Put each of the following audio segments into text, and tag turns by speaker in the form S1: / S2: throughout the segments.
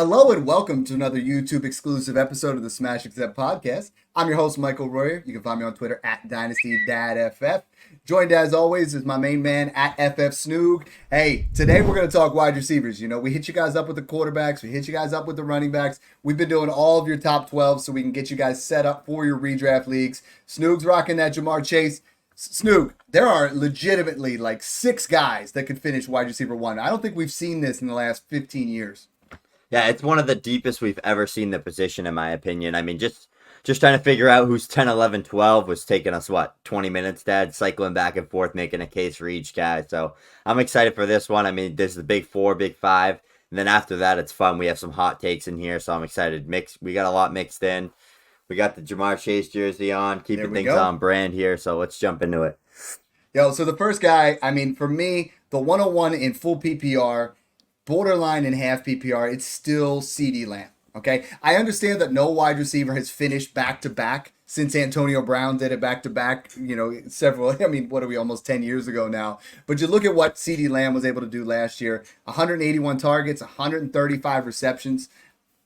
S1: Hello and welcome to another YouTube exclusive episode of the Smash Accept podcast. I'm your host, Michael Royer. You can find me on Twitter at DynastyDadFF. Joined as always is my main man at FFSnoog. Hey, today we're going to talk wide receivers. You know, we hit you guys up with the quarterbacks. We hit you guys up with the running backs. We've been doing all of your top 12 so we can get you guys set up for your redraft leagues. Snoog's rocking that Jamar Chase. Snoog, there are legitimately like 6 guys that could finish wide receiver 1. I don't think we've seen this in the last 15 years.
S2: Yeah, it's one of the deepest we've ever seen the position, in my opinion. I mean, just trying to figure out who's 10, 11, 12 was taking us, 20 minutes, Dad? Cycling back and forth, making a case for each guy. So I'm excited for this one. I mean, there's the big 4, big 5. And then after that, it's fun. We have some hot takes in here, so I'm excited. We got a lot mixed in. We got the Jamar Chase jersey on, keeping things on brand here. So let's jump into it.
S1: Yo, so the first guy, I mean, for me, the 101 in full PPR, borderline in half PPR, it's still CeeDee Lamb. Okay, I understand that no wide receiver has finished back-to-back since Antonio Brown did it back-to-back, what are we, almost 10 years ago now. But you look at what CeeDee Lamb was able to do last year, 181 targets, 135 receptions,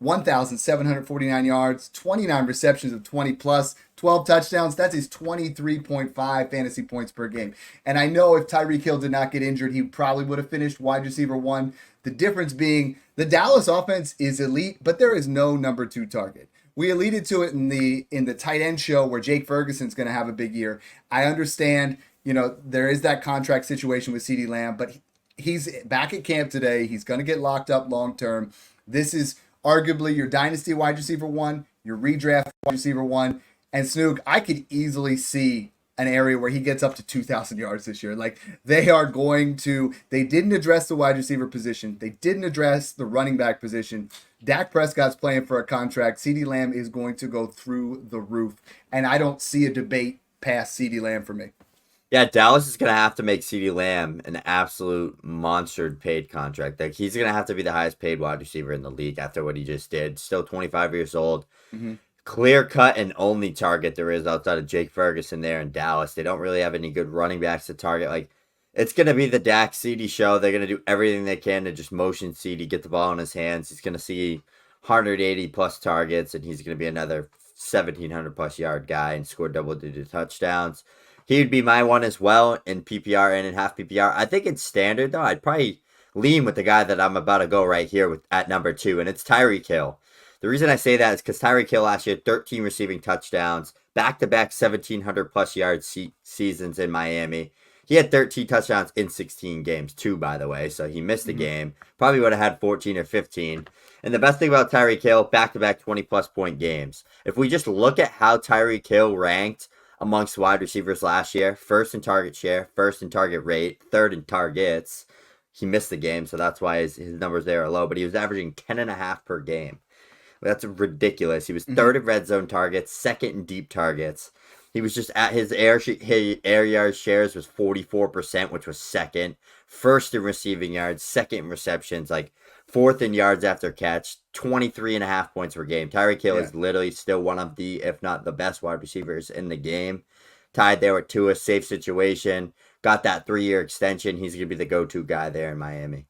S1: 1,749 yards, 29 receptions of 20+, 12 touchdowns. That's his 23.5 fantasy points per game. And I know if Tyreek Hill did not get injured, he probably would have finished wide receiver 1. The difference being the Dallas offense is elite, but there is no number 2 target. We alluded to it in the tight end show where Jake Ferguson's going to have a big year. I understand, there is that contract situation with CeeDee Lamb, but he's back at camp today. He's going to get locked up long term. This is arguably your dynasty wide receiver 1, your redraft wide receiver 1, and Snoog, I could easily see an area where he gets up to 2,000 yards this year. Like, they didn't address the wide receiver position. They didn't address the running back position. Dak Prescott's playing for a contract. CeeDee Lamb is going to go through the roof, and I don't see a debate past CeeDee Lamb for me.
S2: Yeah, Dallas is going to have to make CeeDee Lamb an absolute monster paid contract. Like, he's going to have to be the highest paid wide receiver in the league after what he just did. Still 25 years old. Mm-hmm. Clear cut and only target there is outside of Jake Ferguson there in Dallas. They don't really have any good running backs to target. Like, it's going to be the Dak CeeDee show. They're going to do everything they can to just motion CeeDee, get the ball in his hands. He's going to see 180 plus targets, and he's going to be another 1,700 plus yard guy and score double-digit touchdowns. He would be my one as well in PPR and in half PPR. I think it's standard, though. I'd probably lean with the guy that I'm about to go right here at number 2, and it's Tyreek Hill. The reason I say that is because Tyreek Hill last year, 13 receiving touchdowns, back-to-back 1,700-plus yard seasons in Miami. He had 13 touchdowns in 16 games, 2, by the way, so he missed a game. Probably would have had 14 or 15. And the best thing about Tyreek Hill, back-to-back 20-plus point games. If we just look at how Tyreek Hill ranked amongst wide receivers last year, first in target share, first in target rate, third in targets. He missed the game, so that's why his numbers there are low, but he was averaging 10.5 per game. That's ridiculous. He was third in red zone targets, second in deep targets. He was just at his air yard shares was 44%, which was second. First in receiving yards, second in receptions, like fourth in yards after catch, 23.5 points per game. Tyreek Hill is literally still one of the, if not the best wide receivers in the game. Tied there with Tua, safe situation. Got that 3-year extension. He's going to be the go-to guy there in Miami.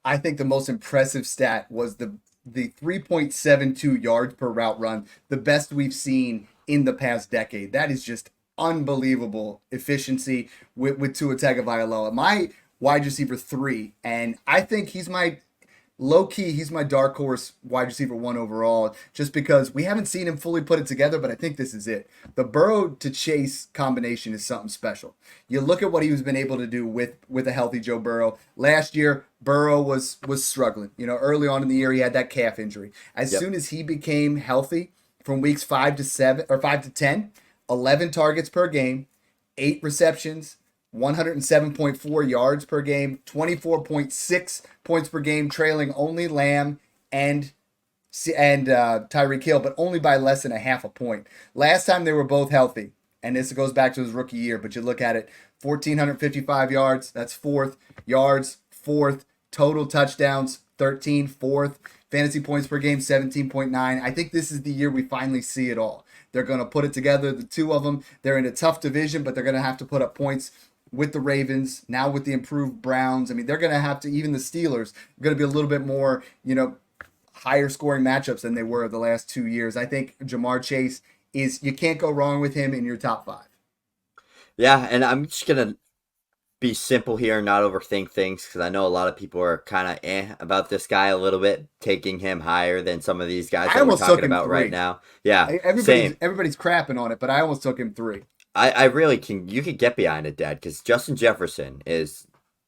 S1: I think the most impressive stat was the 3.72 yards per route run, the best we've seen in the past decade. That is just unbelievable efficiency with Tua Tagovailoa. My wide receiver 3, and I think he's my dark horse wide receiver 1 overall, just because we haven't seen him fully put it together, but I think this is it. The Burrow to Chase combination is something special. You look at what he was been able to do with a healthy Joe Burrow. Last year, Burrow was struggling. Early on in the year, he had that calf injury. As soon as he became healthy, from weeks 5 to 10, 11 targets per game, 8 receptions, 107.4 yards per game, 24.6 points per game, trailing only Lamb and Tyreek Hill, but only by less than a half a point. Last time they were both healthy, and this goes back to his rookie year, but you look at it, 1,455 yards, that's 4th. Yards, 4th. Total touchdowns, 13, 4th. Fantasy points per game, 17.9. I think this is the year we finally see it all. They're going to put it together, the two of them. They're in a tough division, but they're going to have to put up points with the Ravens, now with the improved Browns. I mean, they're going to have to, even the Steelers, are going to be a little bit more, higher scoring matchups than they were the last 2 years. I think Jamar Chase you can't go wrong with him in your top 5.
S2: Yeah, and I'm just gonna be simple here and not overthink things because I know a lot of people are kind of about this guy a little bit, taking him higher than some of these guys
S1: I
S2: that we're
S1: almost took
S2: talking
S1: him
S2: about
S1: 3.
S2: right now. Yeah,
S1: Everybody's
S2: same.
S1: crapping on it, but I almost took him 3.
S2: I really can. You could get behind it, Dad, because Justin Jefferson is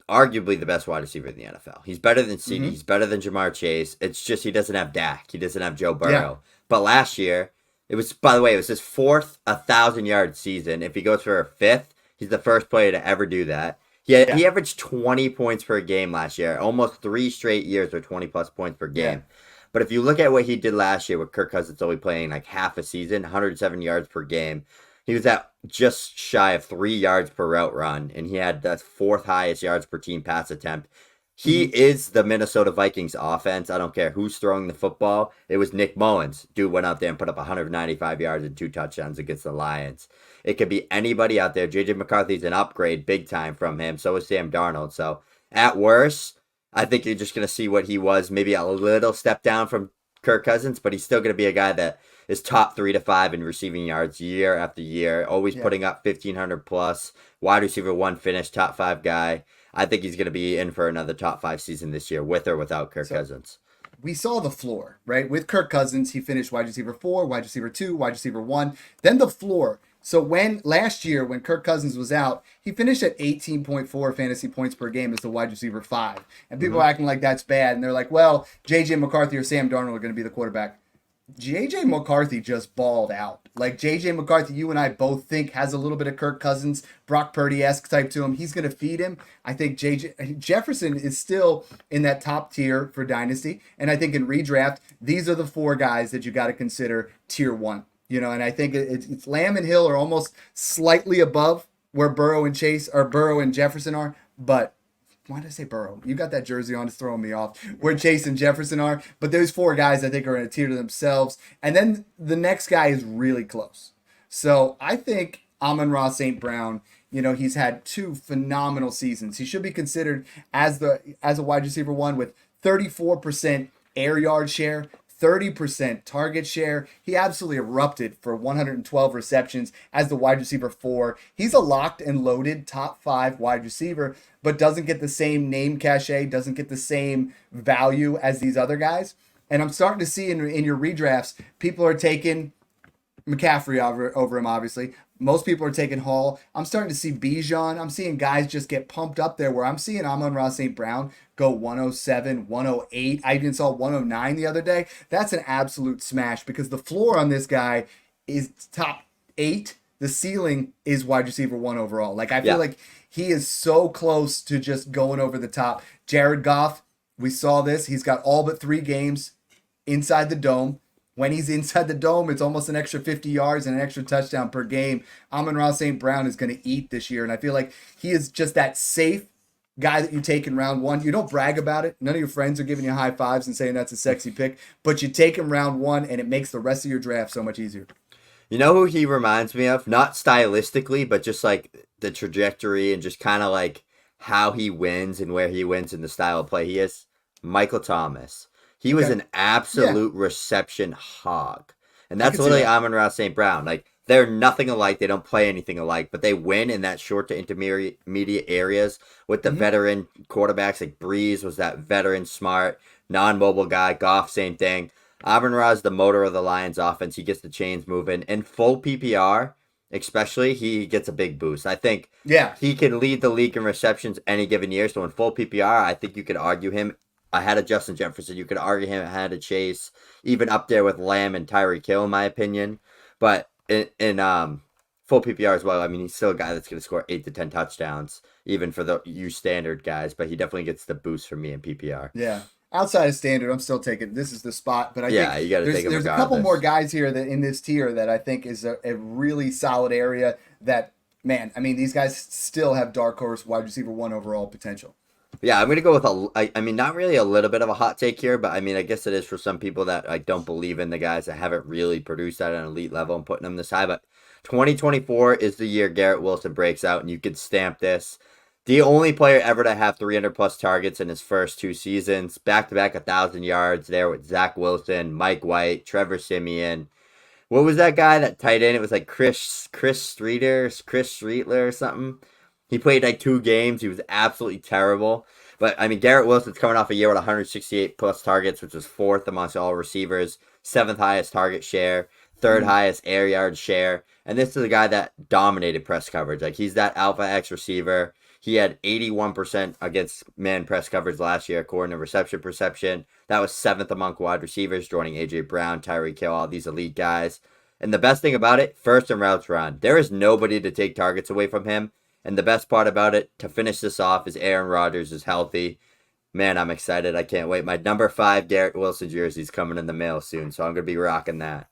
S2: arguably the best wide receiver in the NFL. He's better than CD. He's better than Jamar Chase. It's just he doesn't have Dak. He doesn't have Joe
S1: Yeah.
S2: Burrow. But last year, it was, by the way, it was his 4th 1,000-yard season. If he goes for a 5th, he's the first player to ever do that. He averaged 20 points per game last year, almost 3 straight years with 20-plus points per game.
S1: Yeah.
S2: But if you look at what he did last year with Kirk Cousins only playing like half a season, 107 yards per game, he was at just shy of 3 yards per route run, and he had the 4th highest yards per team pass attempt. He is the Minnesota Vikings offense. I don't care who's throwing the football. It was Nick Mullins. Dude went out there and put up 195 yards and 2 touchdowns against the Lions. It could be anybody out there. J.J. McCarthy's an upgrade big time from him. So is Sam Darnold. So at worst, I think you're just going to see what he was. Maybe a little step down from Kirk Cousins, but he's still going to be a guy that is top 3 to 5 in receiving yards year after year, always putting up 1,500 plus, wide receiver 1 finish, top 5 guy. I think he's going to be in for another top 5 season this year, with or without Kirk Cousins.
S1: We saw the floor, right? With Kirk Cousins, he finished wide receiver 4, wide receiver 2, wide receiver 1, then the floor. So last year, when Kirk Cousins was out, he finished at 18.4 fantasy points per game as the wide receiver 5. And people are acting like that's bad. And they're like, well, J.J. McCarthy or Sam Darnold are going to be the quarterback. J.J. McCarthy just balled out. Like, J.J. McCarthy, you and I both think has a little bit of Kirk Cousins, Brock Purdy-esque type to him. He's going to feed him. I think Jefferson is still in that top tier for Dynasty. And I think in redraft, these are the 4 guys that you got to consider tier 1. You know, and I think it's Lamb and Hill are almost slightly above where Burrow and Jefferson are. But why did I say Burrow? You got that jersey on, it's throwing me off. Where Chase and Jefferson are. But those 4 guys, I think, are in a tier to themselves. And then the next guy is really close. So I think Amon-Ra St. Brown, you know, he's had 2 phenomenal seasons. He should be considered as a wide receiver 1 with 34% air yard share, 30% target share. He absolutely erupted for 112 receptions as the wide receiver 4. He's a locked and loaded top 5 wide receiver, but doesn't get the same name cachet, doesn't get the same value as these other guys. And I'm starting to see in your redrafts, people are taking McCaffrey over him, obviously. Most people are taking Hall. I'm starting to see Bijan. I'm seeing guys just get pumped up there where I'm seeing Amon-Ra St. Brown go 107, 108. I even saw 109 the other day. That's an absolute smash because the floor on this guy is top 8. The ceiling is wide receiver 1 overall. Like, I feel like he is so close to just going over the top. Jared Goff, we saw this. He's got all but 3 games inside the dome. When he's inside the dome, it's almost an extra 50 yards and an extra touchdown per game. Amon-Ra St. Brown is going to eat this year, and I feel like he is just that safe guy that you take in round 1. You don't brag about it. None of your friends are giving you high fives and saying that's a sexy pick, but you take him round 1, and it makes the rest of your draft so much easier.
S2: You know who he reminds me of? Not stylistically, but just like the trajectory and just kind of like how he wins and where he wins in the style of play he is? Michael Thomas. He was an absolute reception hog. And that's literally Amon-Ra St. Brown. Like, they're nothing alike. They don't play anything alike, but they win in that short to intermediate areas with the veteran quarterbacks. Like, Breeze was that veteran, smart, non-mobile guy. Goff, same thing. Amon-Ra is the motor of the Lions offense. He gets the chains moving. In full PPR, especially, he gets a big boost. I think he can lead the league in receptions any given year. So in full PPR, I think you could argue him ahead of Justin Jefferson. You could argue him ahead of Chase, even up there with Lamb and Tyreek Hill, in my opinion. But in full PPR as well, I mean, he's still a guy that's going to score 8 to 10 touchdowns, even for the standard guys. But he definitely gets the boost for me in PPR.
S1: Yeah. Outside of standard, I'm still taking this is the spot, but I think
S2: you got to take him.
S1: There's a couple more guys here that in this tier that I think is a really solid area. That, man, I mean, these guys still have dark horse wide receiver 1 overall potential.
S2: Yeah, I'm going to go with I mean, not really a little bit of a hot take here, but I mean, I guess it is for some people that like don't believe in the guys that haven't really produced at an elite level and putting them this high. But 2024 is the year Garrett Wilson breaks out, and you could stamp this. The only player ever to have 300 plus targets in his first 2 seasons, back to back 1,000 yards there with Zach Wilson, Mike White, Trevor Siemian. What was that guy that tight end? It was like Chris Streetler or something. He played like 2 games. He was absolutely terrible. But I mean, Garrett Wilson's coming off a year with 168 plus targets, which was 4th amongst all receivers, 7th highest target share, 3rd highest air yard share. And this is a guy that dominated press coverage. Like, he's that alpha X receiver. He had 81% against man press coverage last year, according to reception perception. That was 7th among wide receivers, joining A.J. Brown, Tyreek Hill, all these elite guys. And the best thing about it, first in routes run. There is nobody to take targets away from him. And the best part about it, to finish this off, is Aaron Rodgers is healthy. Man, I'm excited. I can't wait. My number 5 Garrett Wilson jersey is coming in the mail soon, so I'm going to be rocking that.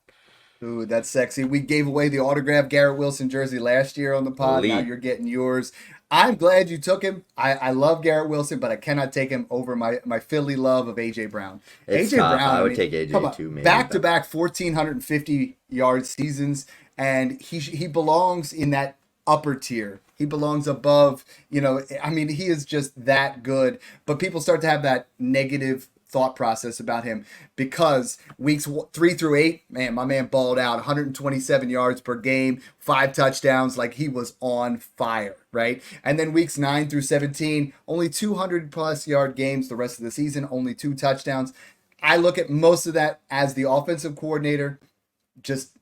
S1: Ooh, that's sexy. We gave away the autographed Garrett Wilson jersey last year on the pod.
S2: Elite.
S1: Now you're getting yours. I'm glad you took him. I love Garrett Wilson, but I cannot take him over my Philly love of A.J. Brown.
S2: It's tough. I would take A.J. too, maybe.
S1: Back-to-back 1,450-yard seasons, and he belongs in that upper tier. He belongs above, I mean, he is just that good. But people start to have that negative thought process about him because weeks 3 through 8, man, my man balled out 127 yards per game, 5 touchdowns, like he was on fire, right? And then weeks 9 through 17, only 200 plus yard games the rest of the season, only 2 touchdowns. I look at most of that as the offensive coordinator just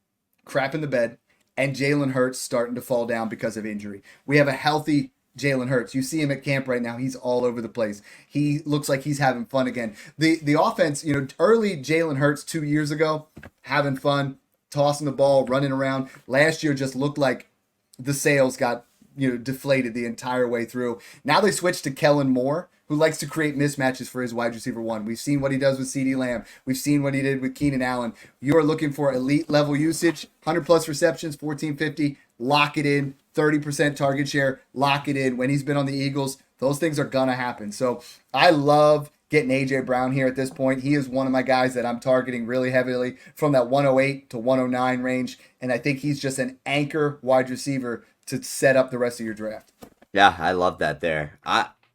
S1: crap in the bed, and Jalen Hurts starting to fall down because of injury. We have a healthy Jalen Hurts. You see him at camp right now. He's all over the place. He looks like he's having fun again. The offense, early Jalen Hurts 2 years ago, having fun, tossing the ball, running around. Last year just looked like the sails got deflated the entire way through. Now they switched to Kellen Moore, who likes to create mismatches for his wide receiver 1. We've seen what he does with CeeDee Lamb. We've seen what he did with Keenan Allen. You are looking for elite level usage, 100 plus receptions, 1450, lock it in, 30% target share, lock it in. When he's been on the Eagles, those things are going to happen. So I love getting A.J. Brown here at this point. He is one of my guys that I'm targeting really heavily from that 108 to 109 range, and I think he's just an anchor wide receiver to set up the rest of your draft.
S2: Yeah, I love that there.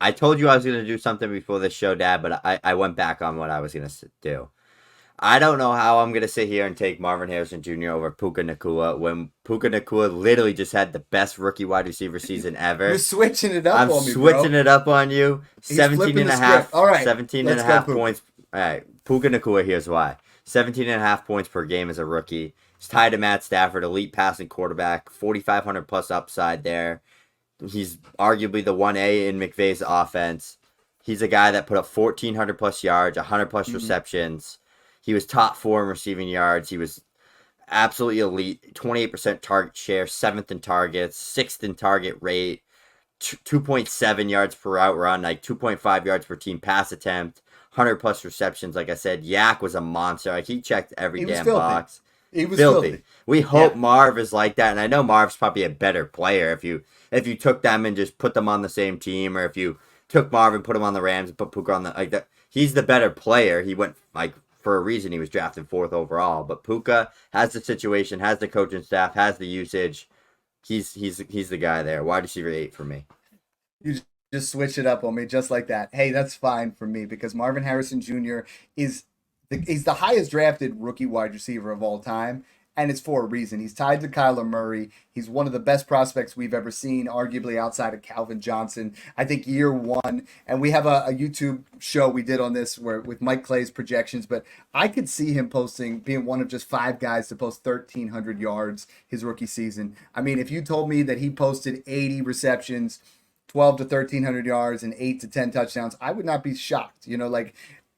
S2: I told you I was going to do something before this show, Dad, but I went back on what I was going to do. I don't know how I'm going to sit here and take Marvin Harrison Jr. over Puka Nacua when Puka Nacua literally just had the best rookie wide receiver season ever.
S1: You're switching it up on me, bro.
S2: I'm switching it up on you.
S1: He's
S2: 17 and a half.
S1: All right.
S2: 17 and a half points. All right. Puka Nacua, here's why. 17 and a half points per game as a rookie. He's tied to Matt Stafford, elite passing quarterback, 4,500 plus upside there. He's arguably the 1A in McVay's offense. He's a guy that put up 1,400 plus yards, 100 plus receptions. He was top 4 in receiving yards. He was absolutely elite. 28% target share, 7th in targets, 6th in target rate, 2.7 yards per route run, like 2.5 yards per team pass attempt, 100 plus receptions. Like I said, Yak was a monster. Like, he checked every damn box.
S1: He was filthy.
S2: We hope Marv is like that, and I know Marv's probably a better player if you took them and just put them on the same team, or if you took Marv and put him on the Rams and put Puka on the like that. He's the better player. He went for a reason. He was drafted 4th overall. But Puka has the situation, has the coaching staff, has the usage. He's the guy there. Wide receiver 8 for me.
S1: You just switch it up on me just like that. Hey, that's fine for me because Marvin Harrison Jr. he's the highest drafted rookie wide receiver of all time, and it's for a reason. He's tied to Kyler Murray. He's one of the best prospects we've ever seen, arguably outside of Calvin Johnson. I think year 1, and we have a YouTube show we did on this with Mike Clay's projections, but I could see him being one of just 5 guys to post 1,300 yards his rookie season. I mean, if you told me that he posted 80 receptions, 12 to 1,300 yards, and 8 to 10 touchdowns, I would not be shocked.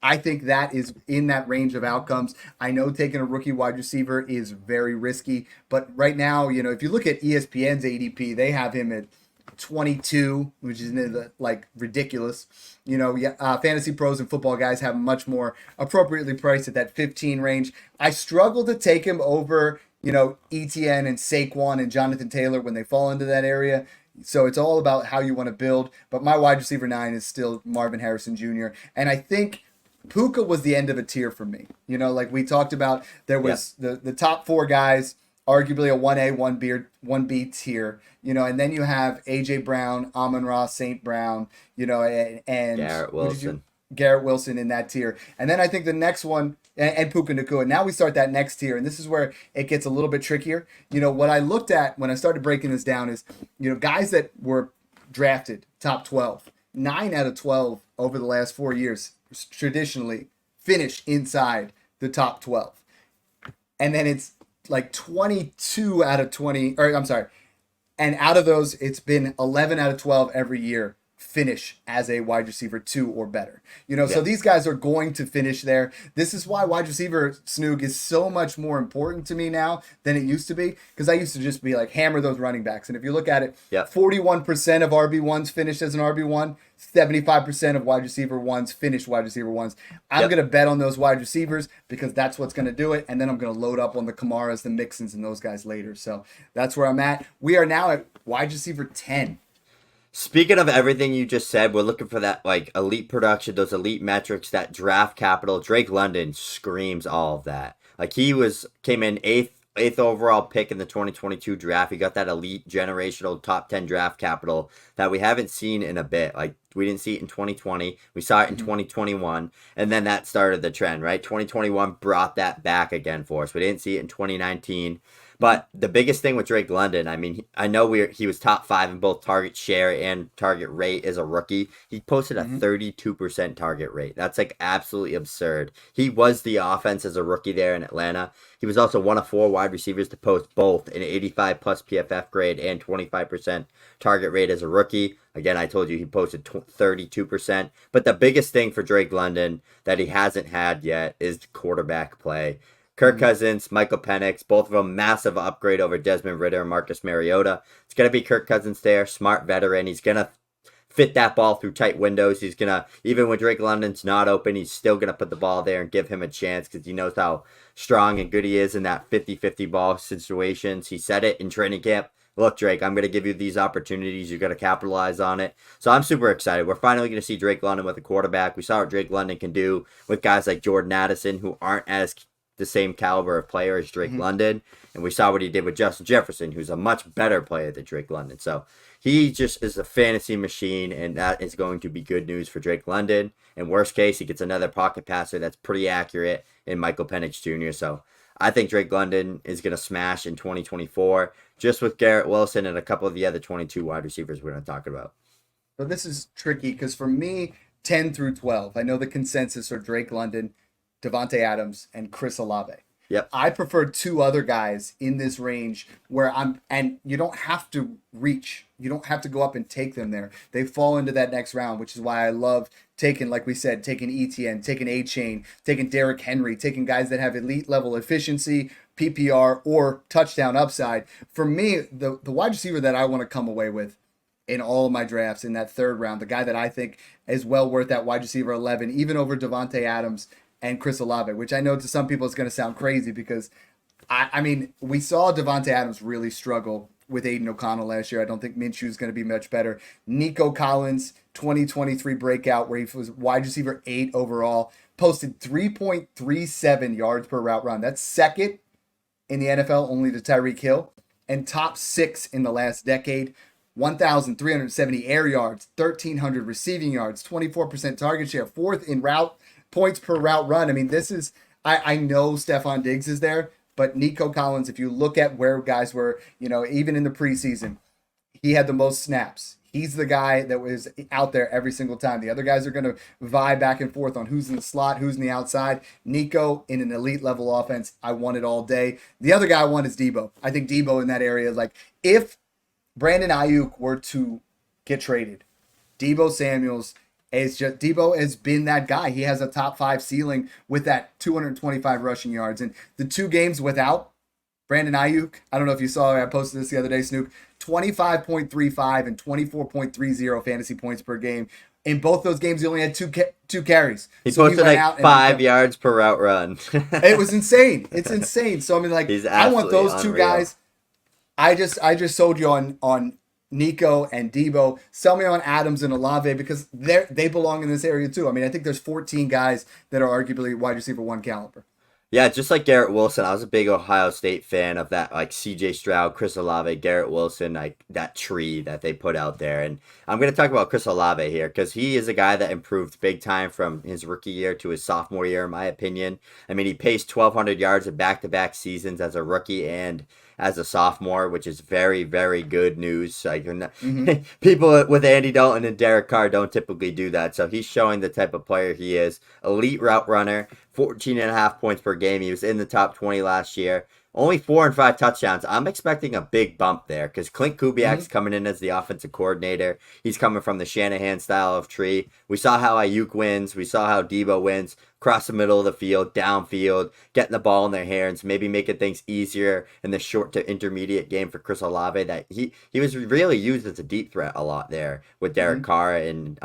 S1: I think that is in that range of outcomes. I know taking a rookie wide receiver is very risky, but right now, if you look at ESPN's ADP, they have him at 22, which is ridiculous. Fantasy pros and football guys have much more appropriately priced at that 15 range. I struggle to take him over, ETN and Saquon and Jonathan Taylor when they fall into that area. So it's all about how you want to build. But my wide receiver 9 is still Marvin Harrison Jr. And I think Puka was the end of a tier for me. Like we talked about, there was the top 4 guys arguably a 1A, 1B tier, and then you have AJ Brown, Amon-Ra, St. Brown, and
S2: Garrett
S1: who did you?
S2: Wilson.
S1: Garrett Wilson in that tier. And then I think the next one, and Puka Nakua. Now we start that next tier, and this is where it gets a little bit trickier. What I looked at when I started breaking this down is, guys that were drafted top 12, 9 out of 12 over the last 4 years traditionally finish inside the top 12. And then it's like 22 out of 20, or I'm sorry, and out of those, it's been 11 out of 12 every year finish as a wide receiver 2 or better. So these guys are going to finish there. This is why wide receiver Snoog is so much more important to me now than it used to be, because I used to just be like, hammer those running backs. And if you look at it, 41% of RB1s finished as an RB1, 75% of wide receiver 1s finished wide receiver 1s. I'm going to bet on those wide receivers because that's what's going to do it. And then I'm going to load up on the Kamaras, the Mixons, and those guys later. So that's where I'm at. We are now at wide receiver 10.
S2: Speaking of everything you just said, we're looking for that like elite production, those elite metrics, that draft capital. Drake London screams all of that. Like came in eighth overall pick in the 2022 draft. He got that elite generational top 10 draft capital that we haven't seen in a bit. Like we didn't see it in 2020. We saw it in 2021. And then that started the trend, right? 2021 brought that back again for us. We didn't see it in 2019. But the biggest thing with Drake London, I mean, I know he was top 5 in both target share and target rate as a rookie. He posted a 32% target rate. That's like absolutely absurd. He was the offense as a rookie there in Atlanta. He was also one of 4 wide receivers to post both an 85 plus PFF grade and 25% target rate as a rookie. Again, I told you he posted 32%. But the biggest thing for Drake London that he hasn't had yet is quarterback play. Kirk Cousins, Michael Penix, both of them massive upgrade over Desmond Ridder and Marcus Mariota. It's going to be Kirk Cousins there, smart veteran. He's going to fit that ball through tight windows. He's going to, even when Drake London's not open, he's still going to put the ball there and give him a chance because he knows how strong and good he is in that 50-50 ball situations. He said it in training camp. Look, Drake, I'm going to give you these opportunities. You're going to capitalize on it. So I'm super excited. We're finally going to see Drake London with a quarterback. We saw what Drake London can do with guys like Jordan Addison, who aren't as the same caliber of player as Drake London. And we saw what he did with Justin Jefferson, who's a much better player than Drake London. So he just is a fantasy machine, and that is going to be good news for Drake London. In worst case, he gets another pocket passer that's pretty accurate in Michael Penix Jr. So I think Drake London is going to smash in 2024, just with Garrett Wilson and a couple of the other 22 wide receivers we're going to talk about.
S1: So this is tricky because for me, 10 through 12, I know the consensus are Drake London, Devontae Adams, and Chris Olave.
S2: Yep.
S1: I prefer 2 other guys in this range and you don't have to reach. You don't have to go up and take them there. They fall into that next round, which is why I love taking, like we said, taking ETN, taking A-Chain, taking Derrick Henry, taking guys that have elite level efficiency, PPR, or touchdown upside. For me, the wide receiver that I want to come away with in all of my drafts in that 3rd round, the guy that I think is well worth that wide receiver 11, even over Devontae Adams and Chris Olave, which I know to some people is going to sound crazy because, I mean, we saw Devontae Adams really struggle with Aiden O'Connell last year. I don't think Minshew is going to be much better. Nico Collins, 2023 breakout where he was wide receiver 8 overall, posted 3.37 yards per route run. That's 2nd in the NFL, only to Tyreek Hill, and top 6 in the last decade. 1,370 air yards, 1,300 receiving yards, 24% target share, 4th in route points per route run. I mean, this is, I know Stephon Diggs is there, but Nico Collins, if you look at where guys were, even in the preseason, he had the most snaps. He's the guy that was out there every single time. The other guys are going to vie back and forth on who's in the slot, who's in the outside. Nico in an elite level offense, I want it all day. The other guy I want is Deebo. I think Deebo in that area, like if Brandon Ayuk were to get traded, Deebo Samuels, Deebo has been that guy. He has a top 5 ceiling with that 225 rushing yards. And the 2 games without Brandon Ayuk, I don't know if you saw, I posted this the other day, Snook, 25.35 and 24.30 fantasy points per game. In both those games, he only had two carries.
S2: He posted like 5 yards per route run.
S1: It was insane. It's insane. So I mean, like, I want those 2 guys. I just sold you on Nico and Deebo. Sell me on Adams and Olave because they belong in this area too. I mean, I think there's 14 guys that are arguably wide receiver 1 caliber.
S2: Yeah, just like Garrett Wilson, I was a big Ohio State fan of that, like C.J. Stroud, Chris Olave, Garrett Wilson, like that tree that they put out there. And I'm going to talk about Chris Olave here because he is a guy that improved big time from his rookie year to his sophomore year, in my opinion. I mean, he paced 1,200 yards in back-to-back seasons as a rookie and as a sophomore, which is very, very good news. Like people with Andy Dalton and Derek Carr don't typically do that. So he's showing the type of player he is. Elite route runner, 14.5 points per game. He was in the top 20 last year. Only 4 and 5 touchdowns. I'm expecting a big bump there because Clint Kubiak's coming in as the offensive coordinator. He's coming from the Shanahan style of tree. We saw how Ayuk wins. We saw how Deebo wins. Across the middle of the field, downfield, getting the ball in their hands, maybe making things easier in the short to intermediate game for Chris Olave. That he was really used as a deep threat a lot there with Derek Carr and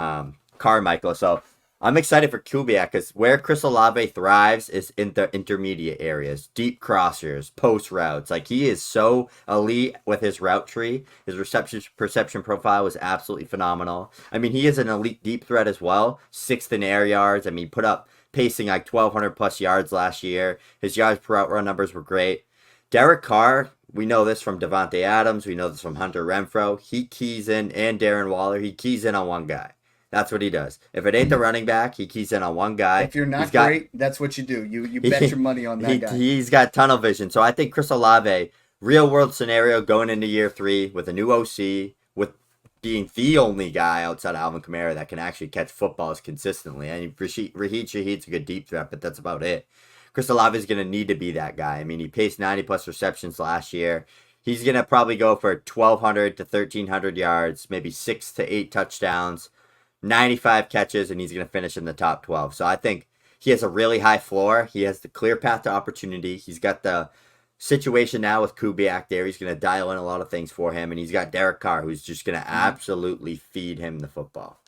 S2: Carmichael. So I'm excited for Kubiak because where Chris Olave thrives is in the intermediate areas, deep crossers, post routes. Like he is so elite with his route tree. His reception perception profile was absolutely phenomenal. I mean, he is an elite deep threat as well. 6th in air yards. I mean, put up pacing like 1,200 plus yards last year. His yards per out run numbers were great. Derek Carr, we know this from Devontae Adams. We know this from Hunter Renfrow. He keys in, and Darren Waller. He keys in on one guy. That's what he does. If it ain't the running back, he keys in on one guy.
S1: If you're not great, that's what you do. You bet your money on that guy.
S2: He's got tunnel vision. So I think Chris Olave, real world scenario going into year 3 with a new OC, with being the only guy outside of Alvin Kamara that can actually catch footballs consistently. I mean, Rashid Shaheed's a good deep threat, but that's about it. Chris Olave is going to need to be that guy. I mean, he paced 90 plus receptions last year. He's going to probably go for 1,200 to 1,300 yards, maybe 6 to 8 touchdowns. 95 catches, and he's going to finish in the top 12. So I think he has a really high floor. He has the clear path to opportunity. He's got the situation now with Kubiak there. He's going to dial in a lot of things for him, and he's got Derek Carr, who's just going to absolutely feed him the football.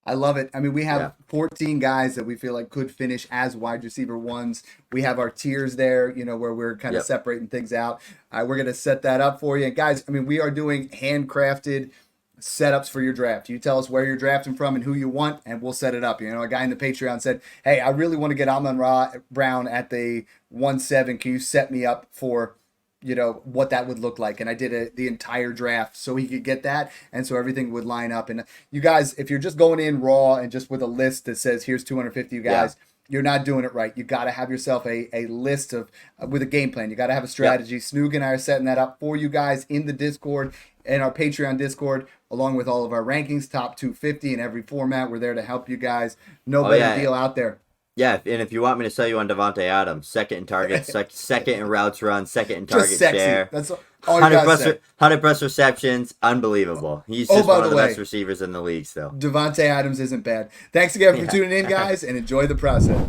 S1: I love it. I mean, we have 14 guys that we feel like could finish as wide receiver ones. We have our tiers there, where we're kind of separating things out. We're going to set that up for you. And guys, I mean, we are doing handcrafted setups for your draft. You tell us where you're drafting from and who you want, and we'll set it up. A guy in the Patreon said, hey, I really want to get Amon-Ra Brown at the 1-7. Can you set me up for, what that would look like? And I did the entire draft so he could get that, and so everything would line up. And you guys, if you're just going in raw and just with a list that says, here's 250 you guys, you're not doing it right. You got to have yourself a list with a game plan. You got to have a strategy. Snoog and I are setting that up for you guys in the Discord and our Patreon Discord, along with all of our rankings, top 250 in every format. We're there to help you guys. No better deal out there.
S2: Yeah, and if you want me to sell you on Devontae Adams, second in targets, second in routes run, second in target share.
S1: That's all you guys say.
S2: 100 plus receptions, unbelievable. He's just one of the best receivers in the league still.
S1: Devontae Adams isn't bad. Thanks again for tuning in, guys, and enjoy the process.